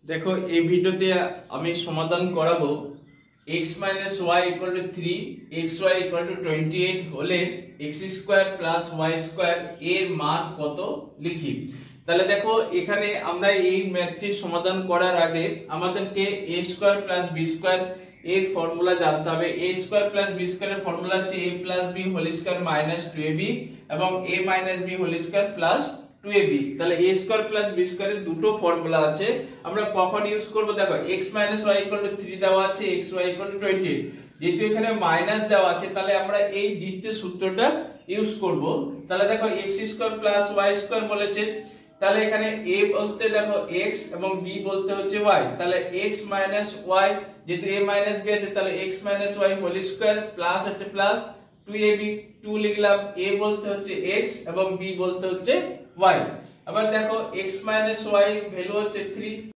দেখো এই ভিডিওতে আমি সমাধান করাবো x minus y equal to 3 xy equal to 28 হলে x square plus y square এর মান কত লিখি। তাহলে দেখো এখানে আমরা এই ম্যাথটি সমাধান করার আগে আমাদেরকে a square plus b square এর ফর্মুলা জানতে হবে। a square plus b square এর ফর্মুলা হচ্ছে a plus b whole square minus 2ab এবং a minus b whole square plus 2ab। তাহলে a square plus b square এর দুটো formula আছে, আমরা কখন ইউজ করব দেখো x minus y equal to 3 দেওয়া আছে, xy ইকুয়াল টু 28, যেহেতু এখানে মাইনাস দেওয়া আছে তাহলে আমরা এই দ্বিতীয় সূত্রটা ইউজ করব। তাহলে দেখো x square plus y square বলেছে, তাহলে এখানে a বলতে দেখো x এবং b বলতে হচ্ছে y, তাহলে x মাইনাস y যেহেতু a মাইনাস b আছে তাহলে x minus y whole square plus হচ্ছে প্লাস 2ab, 2 লিখলাম, a বলতে হচ্ছে x এবং b বলতে হচ্ছে y। আবার দেখো x মাইনাস y ভ্যালু হচ্ছে 3,